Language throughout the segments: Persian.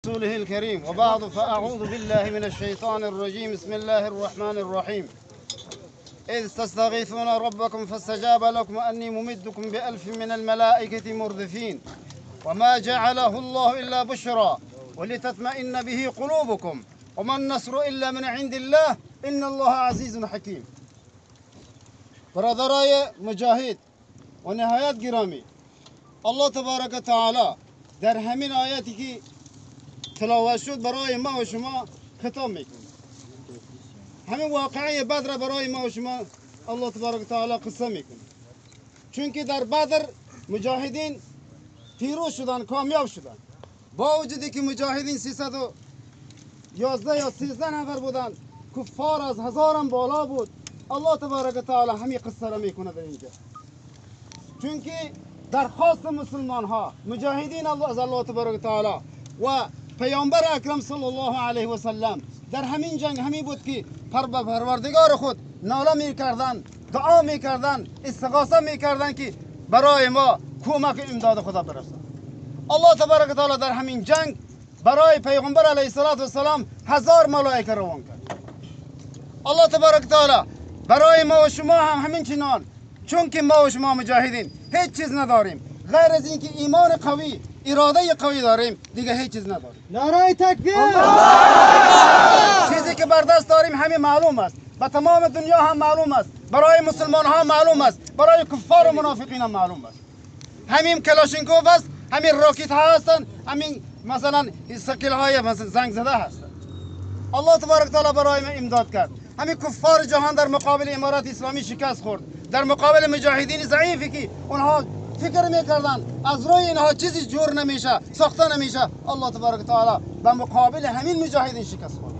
رسوله الكريم وبعد فأعوذ بالله من الشيطان الرجيم بسم الله الرحمن الرحيم إذ تستغيثون ربكم فاستجاب لكم أني ممدكم بألف من الملائكة مردفين وما جعله الله إلا بشرى ولتطمئن به قلوبكم وما النصر إلا من عند الله إن الله عزيز حكيم. برادرای مجاهد و نهایت گرامی، الله تبارک و تعالی در همین آیاتی که تلاوت شد برای ما و شما خطاب میکنه. همین واقعه بدر برای ما و شما الله تبارک و تعالی قصه میکنه. چون که در بدر مجاهدین پیروز شدن، کامیاب شدن. با وجودی که مجاهدین 311 یا 13 نفر بودن، کفار از 1000 هم بالا بود. الله تبارک و تعالی همین قصه را میکنه در اینجا. چون که درخواست مسلمان ها مجاهدین از الله تبارک و تعالی و پیامبر اکرم صلی الله علیه و سلم در همین جنگ همین بود که پروردگار خود ناله میکردن، دعا میکردن، استغاثه میکردن که برای ما کمک امداد خدا برسد. الله تبارک و تعالی در همین جنگ برای پیغمبر علیه السلام 1000 ملائکه روان کرد. الله تبارک و تعالی برای ما و شما هم همین چنان، چون که ما و شما مجاهدین هیچ چیز نداریم غیر از اینکه ایمان قوی، اراده قوی داریم، دیگه هیچ چیز نداریم. نعره تکبیر! چیزی که بر دست داریم همین معلوم است، به تمام دنیا هم معلوم است، برای مسلمان ها معلوم است، برای کفار و منافقین هم معلوم است. همین کلاشینکوف است، همین راکت ها هستند، همین مثلا سکل های مثلا زنگ زده هستند. الله تبارک تعالی برای ما امداد کرد. همین کفار جهان در مقابل امارات اسلامی شکست خورد، در مقابل مجاهدین ضعیفی که اونها فکر میکردن از روی اینها چیزی جور نمیشه، ساخته نمیشه، الله تبارک تعالی در مقابل همین مجاهدین شکست خورد.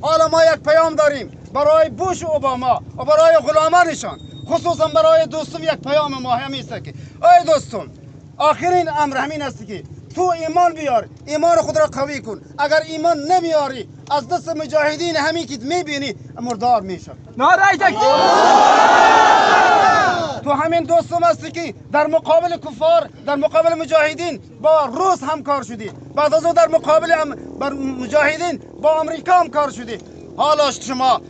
حالا ما یک پیام داریم برای بوش و اوباما و برای غلامانشان، خصوصا برای دوستم یک پیام ما همین است که ای دوستم، آخرین امر همین است که تو ایمان بیار، ایمان خود را قوی کن. اگر ایمان نمیاری از دست مجاهدین همین که میبینی مردار میشه. نعره تکبیر! تو همین دوستم هستی که در مقابل کفار، در مقابل مجاهدین با روس همکار شدی، بعد از اون در مقابل مجاهدین با امریکا همکار شدی. حالا شما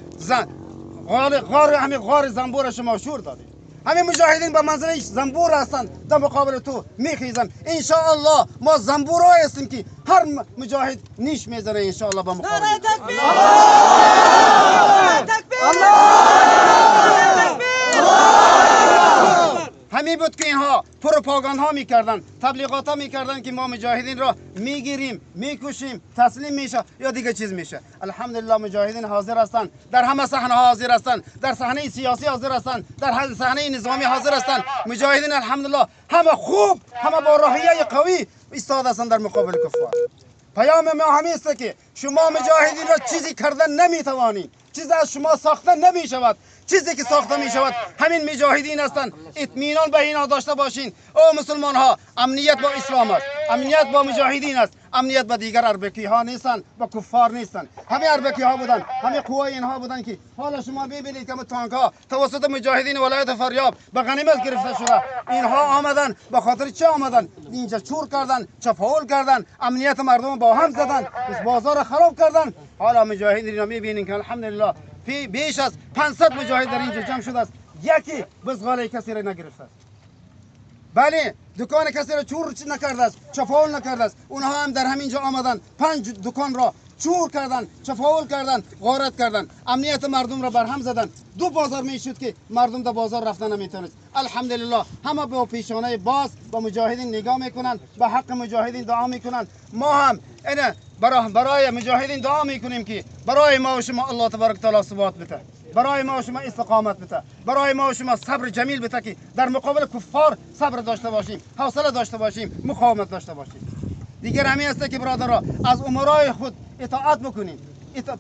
غار زنبور شما شور دادی. همین مجاهدین به منزله زنبور هستند، در مقابل تو میخیزن. انشاءالله ما زنبورایی هستیم که هر مجاهد نیش میزنه انشاءالله به مقابل. نعره تکبیر! همین بود که اینها پروپاگاندها میکردن، تبلیغات ها میکردن که ما مجاهدین را میگیریم، میکشیم، تسلیم میشه یا دیگه چیز میشه. الحمدلله مجاهدین حاضر هستند، در همه صحنه ها حاضر هستند، در صحنه سیاسی حاضر هستند، در صحنه نظامی حاضر هستند. مجاهدین الحمدلله همه خوب، همه با روحیه قوی ایستاده هستند در مقابل کفار. پیام ما همین است که شما مجاهدین را چیزی کردن نمیتوانید، چیزی از شما ساخته نمیشود. چیزی که ساخته می شود همین مجاهدین هستند. اطمینان به اینا داشته باشین. او مسلمان ها، امنیت با اسلام است، امنیت با مجاهدین است، امنیت با دیگر اربکی ها نیستند، با کفار نیستند. همین اربکی ها بودن، همین قوای اینها بودن که حالا شما ببینید که تانک ها توسط مجاهدین ولایت فاریاب به غنیمت گرفته شده. اینها آمدن به خاطر چه آمدن؟ اینجا چور کردن، چپاول کردن، امنیت مردم با هم زدن، بازار خراب کردن. حالا مجاهدین را میبینید که الحمدلله بیش از 500 مجاهد در اینجا جمع شده است، یکی بزغاله کسی را نگرفته است. بله، دکان کسی را چور نکرده است، چپاول نکرده است. اونها هم در همینجا آمدن 5 دکان را چور کردن، چپاول کردن، غارت کردن، امنیت مردم را برهم زدن. 2 بازار میشد که مردم در بازار رفتن نمیتونست. الحمدلله همه با پیشانه باز با مجاهدین نگاه میکنن، به حق مجاهدین دعا میکنن. ما هم اینه برای مجاهدین دعا میکنیم که برای ما و شما الله تبارک تعالی ثبات بده، برای ما و شما استقامت بده، برای ما و شما صبر جمیل بده که در مقابل کفار صبر داشته باشیم، حوصله داشته باشیم، مقاومت داشته باشیم. دیگر همین است که برادرها از امرای خود اطاعت بکنیم.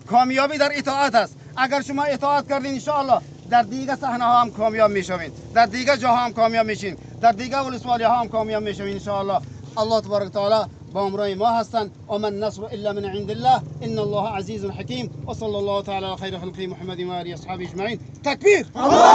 کامیابی در اطاعت است. اگر شما اطاعت کردین ان شاء الله در دیگه صحنه ها هم کامیاب میشوین، در دیگه جاها هم کامیاب میشین، در دیگه ولسوالی ها هم کامیاب میشوین ان شاء الله. الله تبارک تعالی با امرای ما هستند. و من نصر الا من عند الله ان الله عزیز حکیم. و صلی الله تعالی علی خیر خلقه محمد و آله و اصحابه اجمعین. تکبیر! الله!